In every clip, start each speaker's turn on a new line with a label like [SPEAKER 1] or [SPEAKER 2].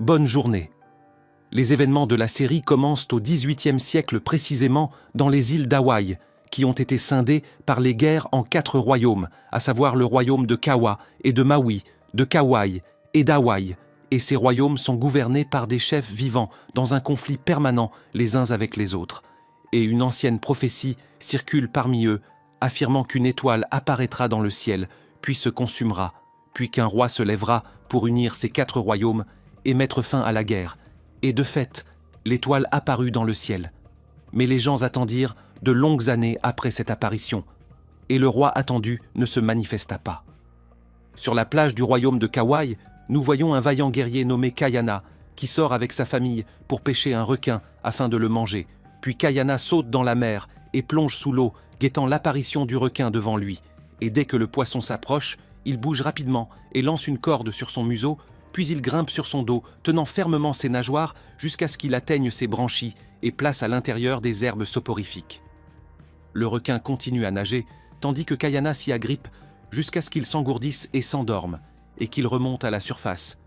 [SPEAKER 1] Bonne journée. Les événements de la série commencent au XVIIIe siècle précisément dans les îles d'Hawaï, qui ont été scindées par les guerres en 4 royaumes, à savoir le royaume de Kawa et de Maui, de Kauai et d'Hawaï, et ces royaumes sont gouvernés par des chefs vivants dans un conflit permanent les uns avec les autres. Et une ancienne prophétie circule parmi eux, affirmant qu'une étoile apparaîtra dans le ciel, puis se consumera, puis qu'un roi se lèvera pour unir ces 4 royaumes et mettre fin à la guerre. Et de fait, l'étoile apparut dans le ciel. Mais les gens attendirent de longues années après cette apparition, et le roi attendu ne se manifesta pas. Sur la plage du royaume de Kauai, nous voyons un vaillant guerrier nommé Kayana, qui sort avec sa famille pour pêcher un requin afin de le manger. Puis Kayana saute dans la mer et plonge sous l'eau, guettant l'apparition du requin devant lui. Et dès que le poisson s'approche, il bouge rapidement et lance une corde sur son museau, puis il grimpe sur son dos, tenant fermement ses nageoires jusqu'à ce qu'il atteigne ses branchies et place à l'intérieur des herbes soporifiques. Le requin continue à nager, tandis que Kayana s'y agrippe jusqu'à ce qu'il s'engourdisse et s'endorme, et qu'il remonte à la surface.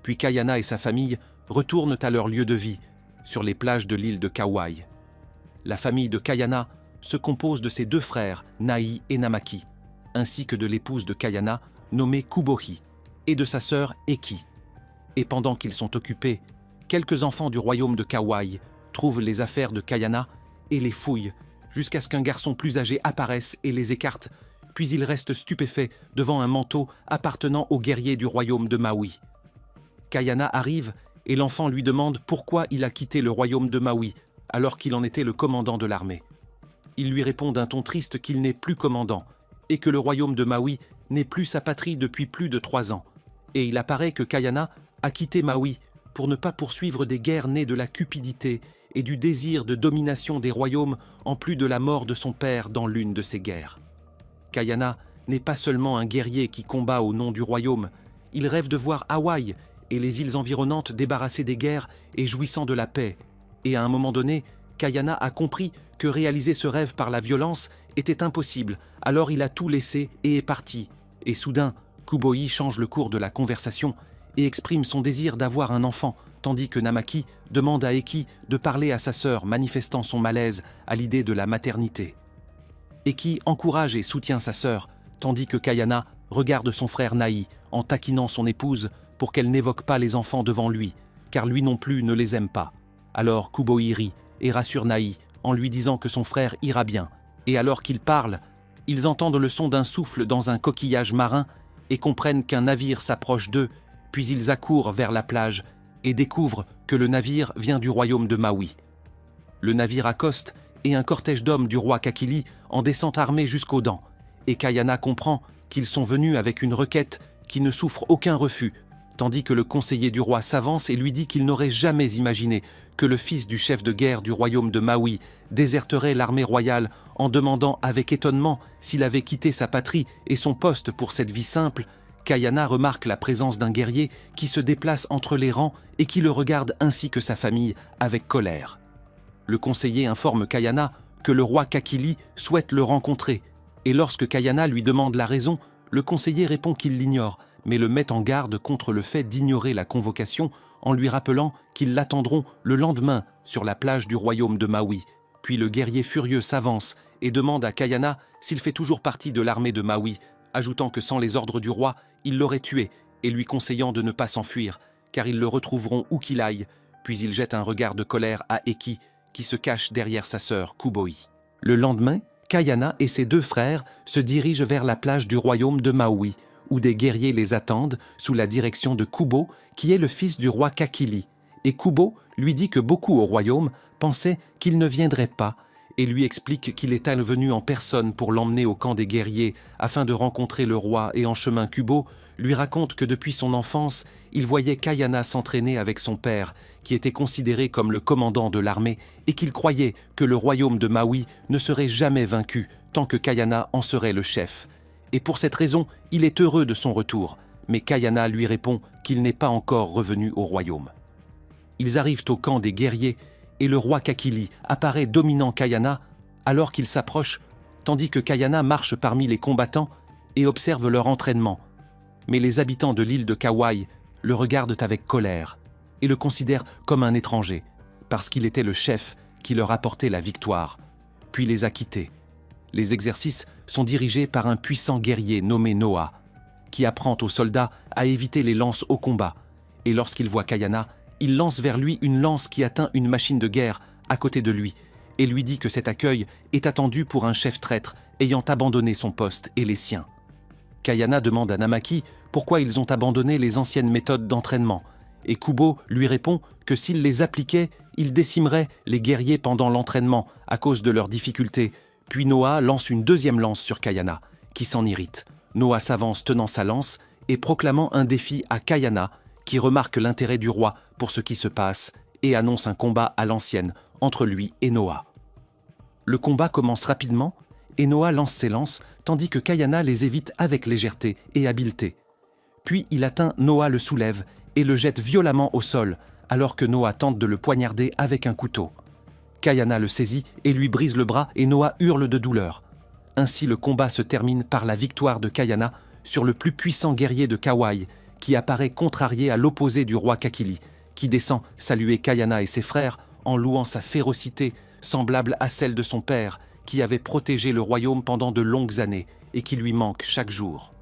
[SPEAKER 1] Puis Kayana et sa famille retournent à leur lieu de vie, sur les plages de l'île de Kauai. La famille de Kayana se compose de ses 2 frères, Nai et Namaki, ainsi que de l'épouse de Kayana, nommée Kubohi, et de sa sœur Eki. Et pendant qu'ils sont occupés, quelques enfants du royaume de Kauai trouvent les affaires de Kayana et les fouillent, jusqu'à ce qu'un garçon plus âgé apparaisse et les écarte, puis ils restent stupéfaits devant un manteau appartenant au guerrier du royaume de Maui. Kayana arrive et l'enfant lui demande pourquoi il a quitté le royaume de Maui alors qu'il en était le commandant de l'armée. Il lui répond d'un ton triste qu'il n'est plus commandant et que le royaume de Maui n'est plus sa patrie depuis plus de 3 ans. Et il apparaît que Kayana a quitté Maui pour ne pas poursuivre des guerres nées de la cupidité et du désir de domination des royaumes en plus de la mort de son père dans l'une de ces guerres. Kayana n'est pas seulement un guerrier qui combat au nom du royaume, il rêve de voir Hawaï et les îles environnantes débarrassées des guerres et jouissant de la paix. Et à un moment donné, Kayana a compris que réaliser ce rêve par la violence était impossible, alors il a tout laissé et est parti. Et soudain, Kubohi change le cours de la conversation et exprime son désir d'avoir un enfant, tandis que Namaki demande à Eki de parler à sa sœur, manifestant son malaise à l'idée de la maternité. Eki encourage et soutient sa sœur, tandis que Kayana regarde son frère Nai en taquinant son épouse pour qu'elle n'évoque pas les enfants devant lui, car lui non plus ne les aime pas. Alors Kubohi rit et rassure Nai en lui disant que son frère ira bien. Et alors qu'ils parlent, ils entendent le son d'un souffle dans un coquillage marin et comprennent qu'un navire s'approche d'eux, puis ils accourent vers la plage et découvrent que le navire vient du royaume de Maui. Le navire accoste et un cortège d'hommes du roi Kakili en descend armés jusqu'aux dents, et Kayana comprend qu'ils sont venus avec une requête qui ne souffre aucun refus, tandis que le conseiller du roi s'avance et lui dit qu'il n'aurait jamais imaginé que le fils du chef de guerre du royaume de Maui déserterait l'armée royale en demandant avec étonnement s'il avait quitté sa patrie et son poste pour cette vie simple. Kayana remarque la présence d'un guerrier qui se déplace entre les rangs et qui le regarde ainsi que sa famille avec colère. Le conseiller informe Kayana que le roi Kakili souhaite le rencontrer, et lorsque Kayana lui demande la raison, le conseiller répond qu'il l'ignore, mais le met en garde contre le fait d'ignorer la convocation en lui rappelant qu'ils l'attendront le lendemain sur la plage du royaume de Maui. Puis le guerrier furieux s'avance et demande à Kayana s'il fait toujours partie de l'armée de Maui, ajoutant que sans les ordres du roi, il l'aurait tué et lui conseillant de ne pas s'enfuir, car ils le retrouveront où qu'il aille. Puis il jette un regard de colère à Eki, qui se cache derrière sa sœur Kubohi. Le lendemain, Kayana et ses 2 frères se dirigent vers la plage du royaume de Maui, où des guerriers les attendent sous la direction de Kubo, qui est le fils du roi Kakili. Et Kubo lui dit que beaucoup au royaume pensaient qu'il ne viendrait pas, et lui explique qu'il est venu en personne pour l'emmener au camp des guerriers afin de rencontrer le roi, et en chemin Kubo lui raconte que depuis son enfance, il voyait Kayana s'entraîner avec son père, qui était considéré comme le commandant de l'armée, et qu'il croyait que le royaume de Maui ne serait jamais vaincu tant que Kayana en serait le chef. Et pour cette raison, il est heureux de son retour, mais Kayana lui répond qu'il n'est pas encore revenu au royaume. Ils arrivent au camp des guerriers, et le roi Kakili apparaît dominant Kayana alors qu'il s'approche, tandis que Kayana marche parmi les combattants et observe leur entraînement. Mais les habitants de l'île de Kauai le regardent avec colère. et le considèrent comme un étranger, parce qu'il était le chef qui leur apportait la victoire, puis les a quittés. Les exercices sont dirigés par un puissant guerrier nommé Noah, qui apprend aux soldats à éviter les lances au combat, et lorsqu'il voit Kayana, il lance vers lui une lance qui atteint une machine de guerre à côté de lui, et lui dit que cet accueil est attendu pour un chef traître ayant abandonné son poste et les siens. Kayana demande à Namaki pourquoi ils ont abandonné les anciennes méthodes d'entraînement, et Kubo lui répond que s'ils les appliquaient, ils décimeraient les guerriers pendant l'entraînement à cause de leurs difficultés. Puis Noah lance une deuxième lance sur Kayana, qui s'en irrite. Noah s'avance tenant sa lance et proclamant un défi à Kayana, qui remarque l'intérêt du roi pour ce qui se passe et annonce un combat à l'ancienne entre lui et Noah. Le combat commence rapidement et Noah lance ses lances tandis que Kayana les évite avec légèreté et habileté. Puis il atteint Noah, le soulève et le jette violemment au sol alors que Noah tente de le poignarder avec un couteau. Kayana le saisit et lui brise le bras et Noah hurle de douleur. Ainsi le combat se termine par la victoire de Kayana sur le plus puissant guerrier de Kauai, qui apparaît contrarié à l'opposé du roi Kakili, qui descend saluer Kayana et ses frères en louant sa férocité semblable à celle de son père, qui avait protégé le royaume pendant de longues années et qui lui manque chaque jour.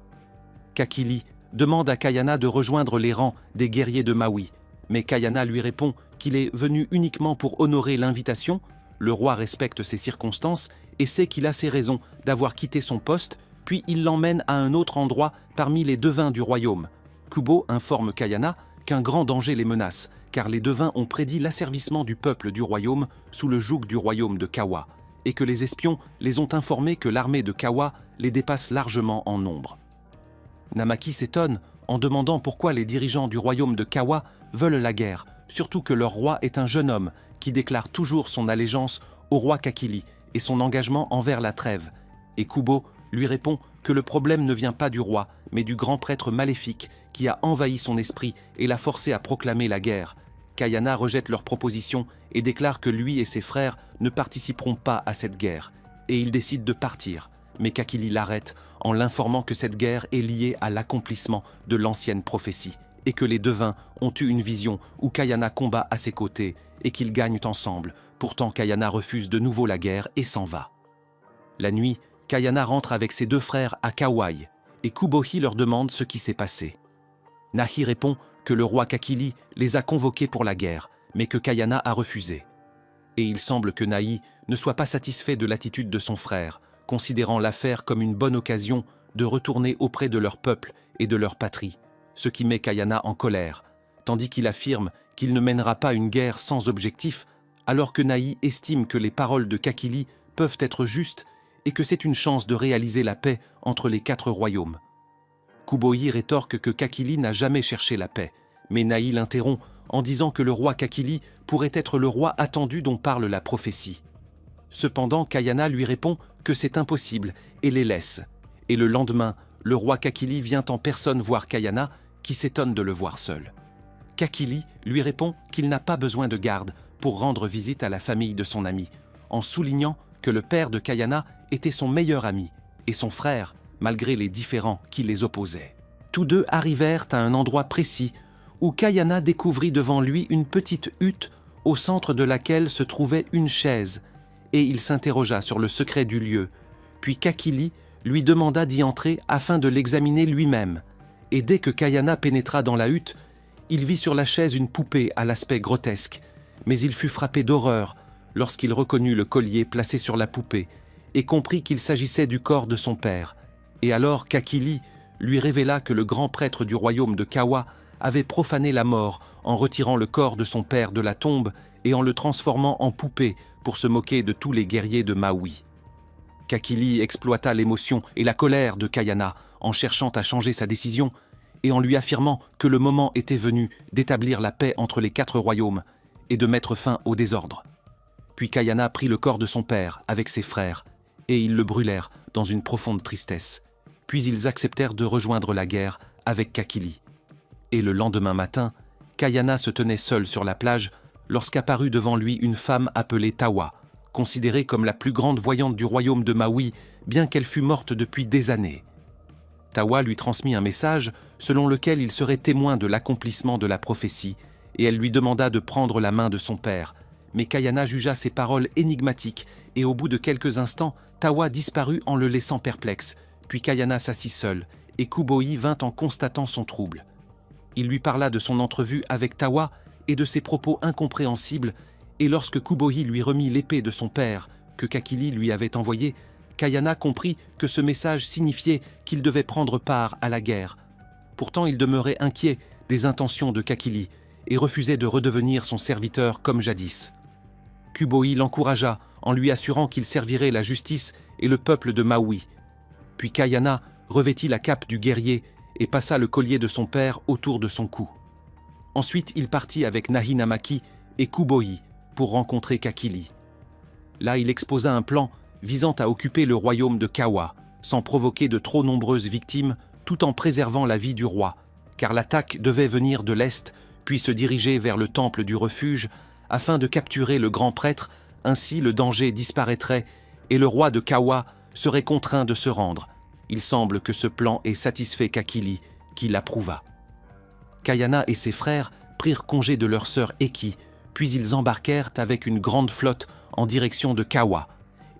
[SPEAKER 1] Kakili demande à Kayana de rejoindre les rangs des guerriers de Maui, mais Kayana lui répond qu'il est venu uniquement pour honorer l'invitation. Le roi respecte ses circonstances et sait qu'il a ses raisons d'avoir quitté son poste, puis il l'emmène à un autre endroit parmi les devins du royaume. Kubo informe Kayana qu'un grand danger les menace, car les devins ont prédit l'asservissement du peuple du royaume sous le joug du royaume de Kawa, et que les espions les ont informés que l'armée de Kawa les dépasse largement en nombre. Namaki s'étonne en demandant pourquoi les dirigeants du royaume de Kawa veulent la guerre, surtout que leur roi est un jeune homme qui déclare toujours son allégeance au roi Kakili et son engagement envers la trêve. Et Kubo lui répond que le problème ne vient pas du roi, mais du grand prêtre maléfique qui a envahi son esprit et l'a forcé à proclamer la guerre. Kayana rejette leur proposition et déclare que lui et ses frères ne participeront pas à cette guerre, et il décide de partir. Mais Kakili l'arrête en l'informant que cette guerre est liée à l'accomplissement de l'ancienne prophétie et que les devins ont eu une vision où Kayana combat à ses côtés et qu'ils gagnent ensemble. Pourtant, Kayana refuse de nouveau la guerre et s'en va. La nuit, Kayana rentre avec ses deux frères à Kauai et Kubohi leur demande ce qui s'est passé. Nahi répond que le roi Kakili les a convoqués pour la guerre, mais que Kayana a refusé. Et il semble que Nahi ne soit pas satisfait de l'attitude de son frère, considérant l'affaire comme une bonne occasion de retourner auprès de leur peuple et de leur patrie, ce qui met Kayana en colère, tandis qu'il affirme qu'il ne mènera pas une guerre sans objectif, alors que Nahi estime que les paroles de Kakili peuvent être justes et que c'est une chance de réaliser la paix entre les 4 royaumes. Kubohi rétorque que Kakili n'a jamais cherché la paix, mais Nahi l'interrompt en disant que le roi Kakili pourrait être le roi attendu dont parle la prophétie. Cependant, Kayana lui répond que c'est impossible et les laisse. Et le lendemain, le roi Kakili vient en personne voir Kayana, qui s'étonne de le voir seul. Kakili lui répond qu'il n'a pas besoin de garde pour rendre visite à la famille de son ami, en soulignant que le père de Kayana était son meilleur ami, et son frère, malgré les différends qui les opposaient. Tous deux arrivèrent à un endroit précis où Kayana découvrit devant lui une petite hutte au centre de laquelle se trouvait une chaise, et il s'interrogea sur le secret du lieu. Puis Kakili lui demanda d'y entrer afin de l'examiner lui-même, et dès que Kayana pénétra dans la hutte, il vit sur la chaise une poupée à l'aspect grotesque, mais il fut frappé d'horreur lorsqu'il reconnut le collier placé sur la poupée et comprit qu'il s'agissait du corps de son père. Et alors Kakili lui révéla que le grand prêtre du royaume de Kawa avait profané la mort en retirant le corps de son père de la tombe et en le transformant en poupée pour se moquer de tous les guerriers de Maui. Kakili exploita l'émotion et la colère de Kayana en cherchant à changer sa décision et en lui affirmant que le moment était venu d'établir la paix entre les 4 royaumes et de mettre fin au désordre. Puis Kayana prit le corps de son père avec ses frères et ils le brûlèrent dans une profonde tristesse. Puis ils acceptèrent de rejoindre la guerre avec Kakili. Et le lendemain matin, Kayana se tenait seul sur la plage lorsqu'apparut devant lui une femme appelée Tawa, considérée comme la plus grande voyante du royaume de Maui, bien qu'elle fût morte depuis des années. Tawa lui transmit un message selon lequel il serait témoin de l'accomplissement de la prophétie et elle lui demanda de prendre la main de son père. Mais Kayana jugea ces paroles énigmatiques, et au bout de quelques instants, Tawa disparut en le laissant perplexe. Puis Kayana s'assit seule, et Kubo-i vint en constatant son trouble. Il lui parla de son entrevue avec Tawa et de ses propos incompréhensibles, et lorsque Kubo-i lui remit l'épée de son père, que Kakili lui avait envoyée, Kayana comprit que ce message signifiait qu'il devait prendre part à la guerre. Pourtant il demeurait inquiet des intentions de Kakili, et refusait de redevenir son serviteur comme jadis. Kubo-i l'encouragea en lui assurant qu'il servirait la justice et le peuple de Maui. Puis Kayana revêtit la cape du guerrier et passa le collier de son père autour de son cou. Ensuite, il partit avec Nahinamaki et Kubo-i pour rencontrer Kakili. Là, il exposa un plan visant à occuper le royaume de Kawa, sans provoquer de trop nombreuses victimes, tout en préservant la vie du roi, car l'attaque devait venir de l'Est, puis se diriger vers le temple du refuge, afin de capturer le grand prêtre. Ainsi le danger disparaîtrait et le roi de Kawa serait contraint de se rendre. Il semble que ce plan ait satisfait Kakili, qui l'approuva. Kayana et ses frères prirent congé de leur sœur Eki, puis ils embarquèrent avec une grande flotte en direction de Kawa.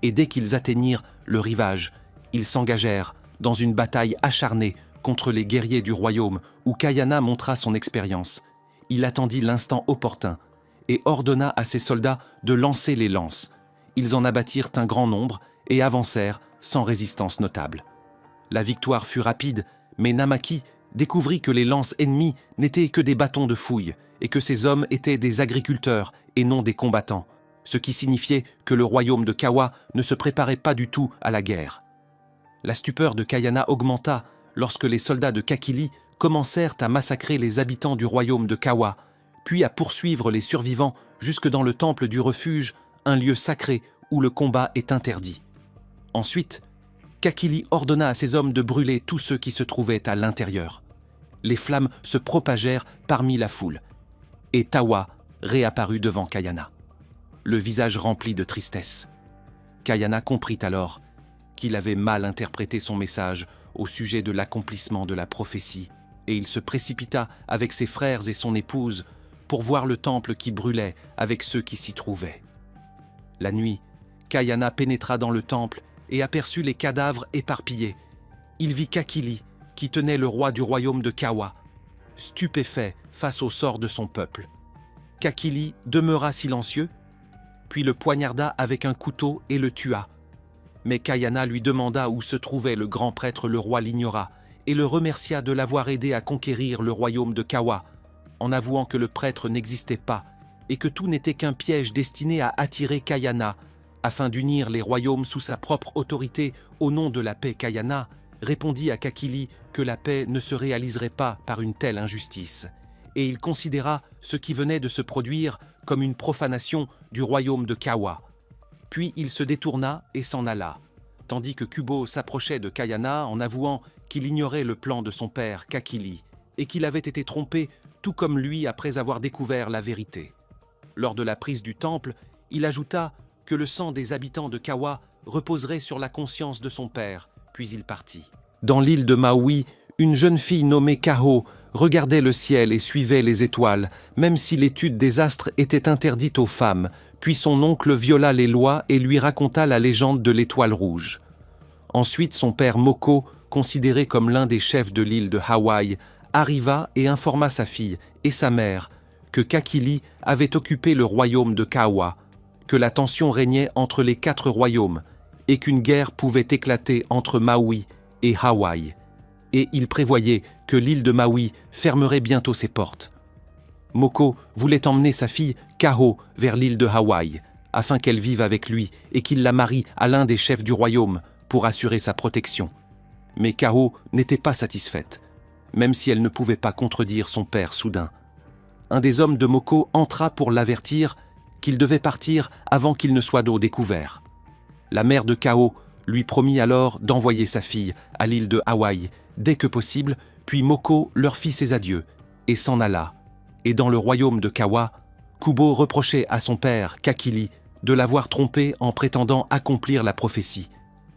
[SPEAKER 1] Et dès qu'ils atteignirent le rivage, ils s'engagèrent dans une bataille acharnée contre les guerriers du royaume, où Kayana montra son expérience. Il attendit l'instant opportun et ordonna à ses soldats de lancer les lances. Ils en abattirent un grand nombre et avancèrent sans résistance notable. La victoire fut rapide, mais Namaki découvrit que les lances ennemies n'étaient que des bâtons de fouille et que ces hommes étaient des agriculteurs et non des combattants, ce qui signifiait que le royaume de Kawa ne se préparait pas du tout à la guerre. La stupeur de Kayana augmenta lorsque les soldats de Kakili commencèrent à massacrer les habitants du royaume de Kawa, puis à poursuivre les survivants jusque dans le temple du refuge, un lieu sacré où le combat est interdit. Ensuite, Kakili ordonna à ses hommes de brûler tous ceux qui se trouvaient à l'intérieur. Les flammes se propagèrent parmi la foule, et Tawa réapparut devant Kayana, le visage rempli de tristesse. Kayana comprit alors qu'il avait mal interprété son message au sujet de l'accomplissement de la prophétie, et il se précipita avec ses frères et son épouse pour voir le temple qui brûlait avec ceux qui s'y trouvaient. La nuit, Kayana pénétra dans le temple et aperçut les cadavres éparpillés. Il vit Kakili, qui tenait le roi du royaume de Kawa, stupéfait face au sort de son peuple. Kakili demeura silencieux, puis le poignarda avec un couteau et le tua. Mais Kayana lui demanda où se trouvait le grand prêtre. Le roi l'ignora et le remercia de l'avoir aidé à conquérir le royaume de Kawa, en avouant que le prêtre n'existait pas et que tout n'était qu'un piège destiné à attirer Kayana, afin d'unir les royaumes sous sa propre autorité au nom de la paix. Kayana répondit à Kakili que la paix ne se réaliserait pas par une telle injustice, et il considéra ce qui venait de se produire comme une profanation du royaume de Kawa. Puis il se détourna et s'en alla, tandis que Kubo s'approchait de Kayana en avouant qu'il ignorait le plan de son père Kakili et qu'il avait été trompé tout comme lui après avoir découvert la vérité. Lors de la prise du temple, il ajouta que le sang des habitants de Kawa reposerait sur la conscience de son père, puis il partit. Dans l'île de Maui, une jeune fille nommée Kaho regardait le ciel et suivait les étoiles, même si l'étude des astres était interdite aux femmes. Puis son oncle viola les lois et lui raconta la légende de l'étoile rouge. Ensuite, son père Moko, considéré comme l'un des chefs de l'île de Hawaï, arriva et informa sa fille et sa mère que Kakili avait occupé le royaume de Kawa, que la tension régnait entre les 4 royaumes et qu'une guerre pouvait éclater entre Maui et Hawaï. Et il prévoyait que l'île de Maui fermerait bientôt ses portes. Moko voulait emmener sa fille Kaho vers l'île de Hawaï, afin qu'elle vive avec lui et qu'il la marie à l'un des chefs du royaume pour assurer sa protection. Mais Kaho n'était pas satisfaite, même si elle ne pouvait pas contredire son père soudain. Un des hommes de Moko entra pour l'avertir qu'il devait partir avant qu'il ne soit découvert. La mère de Kaho lui promit alors d'envoyer sa fille à l'île de Hawaï dès que possible, puis Moko leur fit ses adieux et s'en alla. Et dans le royaume de Kawa, Kubo reprochait à son père, Kakili, de l'avoir trompé en prétendant accomplir la prophétie.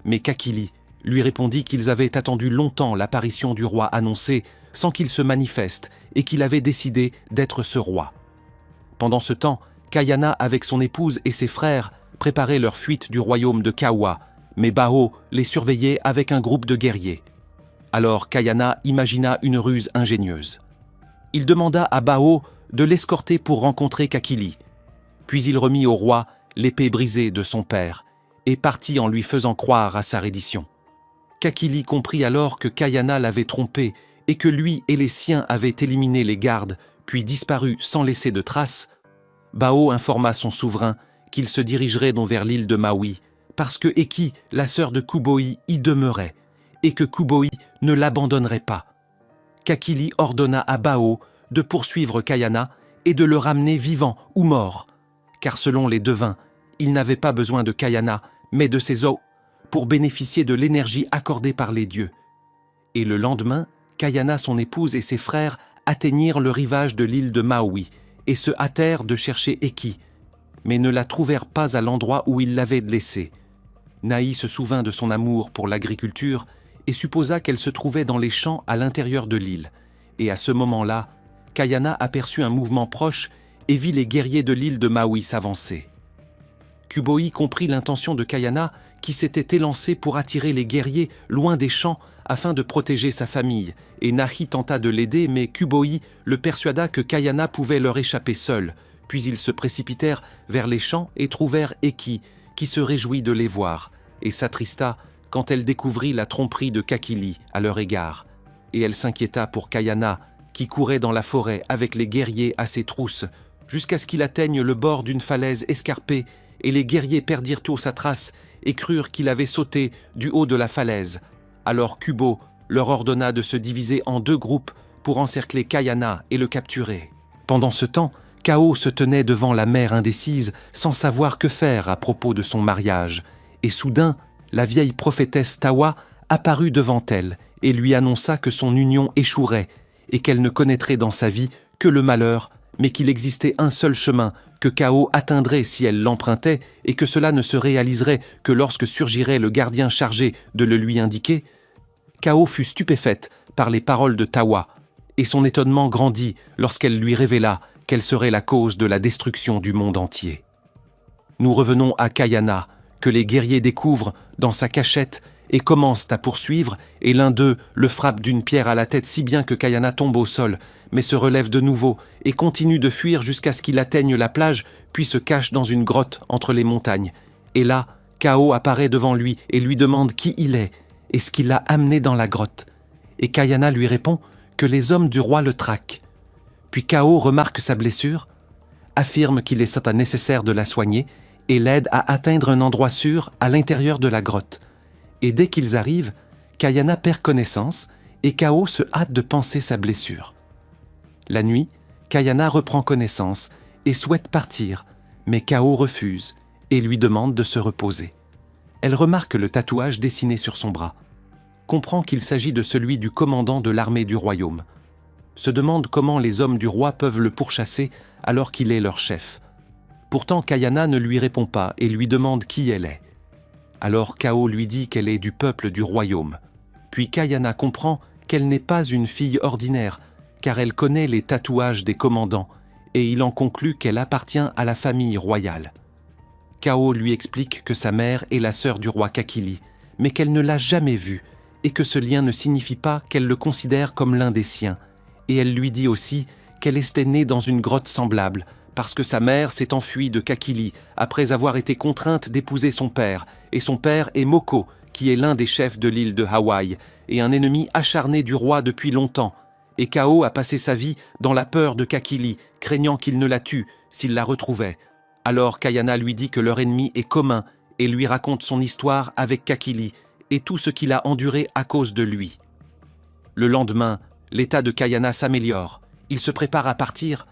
[SPEAKER 1] Mais Kakili lui répondit qu'ils avaient attendu longtemps l'apparition du roi annoncé sans qu'il se manifeste et qu'il avait décidé d'être ce roi. Pendant ce temps, Kayana avec son épouse et ses frères préparaient leur fuite du royaume de Kawa, mais Bao les surveillait avec un groupe de guerriers. Alors Kayana imagina une ruse ingénieuse. Il demanda à Bao de l'escorter pour rencontrer Kakili. Puis il remit au roi l'épée brisée de son père et partit en lui faisant croire à sa reddition. Kakili comprit alors que Kayana l'avait trompé et que lui et les siens avaient éliminé les gardes, puis disparu sans laisser de traces. Bao informa son souverain qu'il se dirigerait donc vers l'île de Maui, parce que Eki, la sœur de Kuboi, y demeurait, et que Kuboi ne l'abandonnerait pas. Kakili ordonna à Bao de poursuivre Kayana et de le ramener vivant ou mort, car selon les devins, il n'avait pas besoin de Kayana, mais de ses os, pour bénéficier de l'énergie accordée par les dieux. Et le lendemain, Kayana, son épouse et ses frères atteignirent le rivage de l'île de Maui et se hâtèrent de chercher Eki, mais ne la trouvèrent pas à l'endroit où ils l'avaient laissée. Naï se souvint de son amour pour l'agriculture et supposa qu'elle se trouvait dans les champs à l'intérieur de l'île. Et à ce moment-là, Kayana aperçut un mouvement proche et vit les guerriers de l'île de Maui s'avancer. Kuboi comprit l'intention de Kayana qui s'était élancée pour attirer les guerriers loin des champs afin de protéger sa famille, et Nahi tenta de l'aider, mais Kuboi le persuada que Kayana pouvait leur échapper seule. Puis ils se précipitèrent vers les champs et trouvèrent Eki, qui se réjouit de les voir, et s'attrista quand elle découvrit la tromperie de Kakili à leur égard. Et elle s'inquiéta pour Kayana, qui courait dans la forêt avec les guerriers à ses trousses, jusqu'à ce qu'il atteigne le bord d'une falaise escarpée, et les guerriers perdirent tous sa trace et crurent qu'il avait sauté du haut de la falaise. Alors Kubo leur ordonna de se diviser en 2 groupes pour encercler Kayana et le capturer. Pendant ce temps, Kao se tenait devant la mère indécise sans savoir que faire à propos de son mariage, et soudain, la vieille prophétesse Tawa apparut devant elle et lui annonça que son union échouerait et qu'elle ne connaîtrait dans sa vie que le malheur, mais qu'il existait un seul chemin que Kao atteindrait si elle l'empruntait et que cela ne se réaliserait que lorsque surgirait le gardien chargé de le lui indiquer. Kao fut stupéfaite par les paroles de Tawa, et son étonnement grandit lorsqu'elle lui révéla qu'elle serait la cause de la destruction du monde entier. Nous revenons à Kayana, que les guerriers découvrent dans sa cachette et commencent à poursuivre, et l'un d'eux le frappe d'une pierre à la tête si bien que Kayana tombe au sol, mais se relève de nouveau et continue de fuir jusqu'à ce qu'il atteigne la plage, puis se cache dans une grotte entre les montagnes. Et là, Kao apparaît devant lui et lui demande qui il est et ce qui l'a amené dans la grotte. Et Kayana lui répond que les hommes du roi le traquent. Puis Kao remarque sa blessure, affirme qu'il est nécessaire de la soigner et l'aide à atteindre un endroit sûr à l'intérieur de la grotte. Et dès qu'ils arrivent, Kayana perd connaissance et Kao se hâte de panser sa blessure. La nuit, Kayana reprend connaissance et souhaite partir, mais Kao refuse et lui demande de se reposer. Elle remarque le tatouage dessiné sur son bras, comprend qu'il s'agit de celui du commandant de l'armée du royaume, se demande comment les hommes du roi peuvent le pourchasser alors qu'il est leur chef. Pourtant Kayana ne lui répond pas et lui demande qui elle est. Alors Kao lui dit qu'elle est du peuple du royaume. Puis Kayana comprend qu'elle n'est pas une fille ordinaire, car elle connaît les tatouages des commandants, et il en conclut qu'elle appartient à la famille royale. Kao lui explique que sa mère est la sœur du roi Kakili, mais qu'elle ne l'a jamais vue, et que ce lien ne signifie pas qu'elle le considère comme l'un des siens. Et elle lui dit aussi qu'elle était née dans une grotte semblable, parce que sa mère s'est enfuie de Kakili après avoir été contrainte d'épouser son père, et son père est Moko, qui est l'un des chefs de l'île de Hawaï, et un ennemi acharné du roi depuis longtemps. Et Kao a passé sa vie dans la peur de Kakili, craignant qu'il ne la tue s'il la retrouvait. Alors Kayana lui dit que leur ennemi est commun et lui raconte son histoire avec Kakili et tout ce qu'il a enduré à cause de lui. Le lendemain, l'état de Kayana s'améliore. Il se prépare à partir.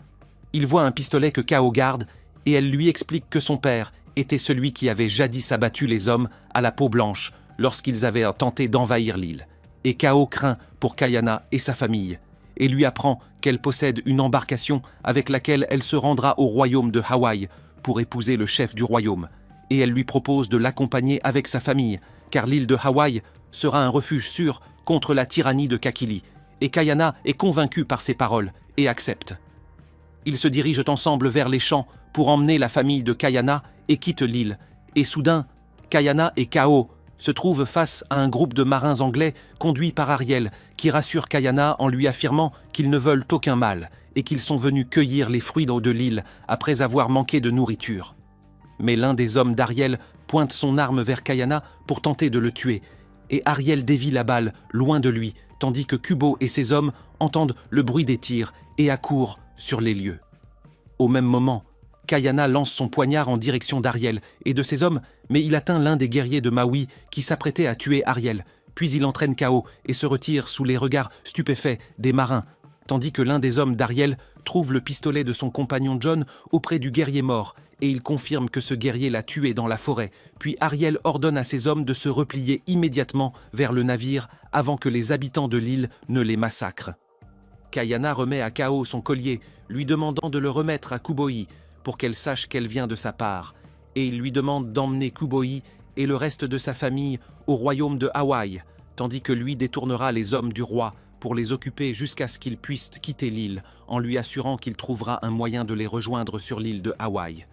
[SPEAKER 1] Il voit un pistolet que Kao garde et elle lui explique que son père était celui qui avait jadis abattu les hommes à la peau blanche lorsqu'ils avaient tenté d'envahir l'île. Et Kao craint pour Kayana et sa famille et lui apprend qu'elle possède une embarcation avec laquelle elle se rendra au royaume de Hawaï pour épouser le chef du royaume. Et elle lui propose de l'accompagner avec sa famille, car l'île de Hawaï sera un refuge sûr contre la tyrannie de Kakili. Et Kayana est convaincue par ses paroles et accepte. Ils se dirigent ensemble vers les champs pour emmener la famille de Kayana et quittent l'île. Et soudain, Kayana et Kao se trouvent face à un groupe de marins anglais conduits par Ariel, qui rassure Kayana en lui affirmant qu'ils ne veulent aucun mal et qu'ils sont venus cueillir les fruits de l'île après avoir manqué de nourriture. Mais l'un des hommes d'Ariel pointe son arme vers Kayana pour tenter de le tuer, et Ariel dévie la balle loin de lui, tandis que Kubo et ses hommes entendent le bruit des tirs et accourent sur les lieux. Au même moment, Kayana lance son poignard en direction d'Ariel et de ses hommes, mais il atteint l'un des guerriers de Maui qui s'apprêtait à tuer Ariel, puis il entraîne Kao et se retire sous les regards stupéfaits des marins, tandis que l'un des hommes d'Ariel trouve le pistolet de son compagnon John auprès du guerrier mort, et il confirme que ce guerrier l'a tué dans la forêt, puis Ariel ordonne à ses hommes de se replier immédiatement vers le navire avant que les habitants de l'île ne les massacrent. Kayana remet à Kao son collier, lui demandant de le remettre à Kuboi pour qu'elle sache qu'elle vient de sa part, et il lui demande d'emmener Kuboi et le reste de sa famille au royaume de Hawaï, tandis que lui détournera les hommes du roi pour les occuper jusqu'à ce qu'ils puissent quitter l'île, en lui assurant qu'il trouvera un moyen de les rejoindre sur l'île de Hawaï.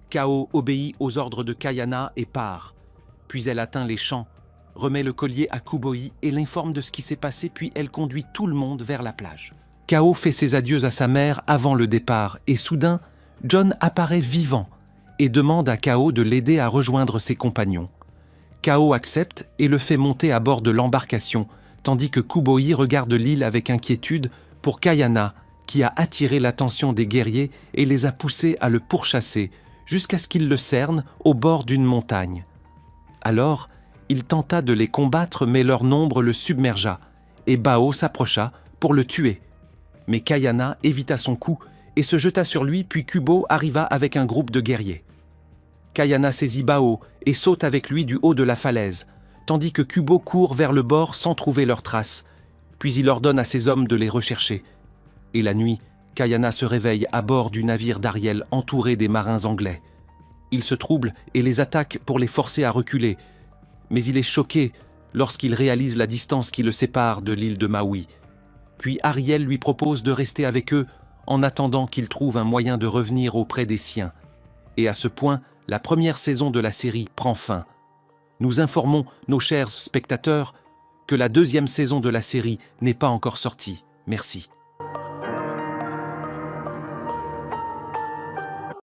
[SPEAKER 1] Kao obéit aux ordres de Kayana et part. Puis elle atteint les champs, remet le collier à Kuboi et l'informe de ce qui s'est passé, puis elle conduit tout le monde vers la plage. Kao fait ses adieux à sa mère avant le départ, et soudain, John apparaît vivant et demande à Kao de l'aider à rejoindre ses compagnons. Kao accepte et le fait monter à bord de l'embarcation, tandis que Kuboi regarde l'île avec inquiétude pour Kayana, qui a attiré l'attention des guerriers et les a poussés à le pourchasser, jusqu'à ce qu'il le cerne au bord d'une montagne. Alors, il tenta de les combattre, mais leur nombre le submergea, et Bao s'approcha pour le tuer. Mais Kayana évita son coup et se jeta sur lui, puis Kubo arriva avec un groupe de guerriers. Kayana saisit Bao et saute avec lui du haut de la falaise, tandis que Kubo court vers le bord sans trouver leurs traces, puis il ordonne à ses hommes de les rechercher. Et la nuit, Kayana se réveille à bord du navire d'Ariel entouré des marins anglais. Il se trouble et les attaque pour les forcer à reculer, mais il est choqué lorsqu'il réalise la distance qui le sépare de l'île de Maui. Puis Ariel lui propose de rester avec eux en attendant qu'il trouve un moyen de revenir auprès des siens. Et à ce point, la première saison de la série prend fin. Nous informons nos chers spectateurs que la deuxième saison de la série n'est pas encore sortie. Merci.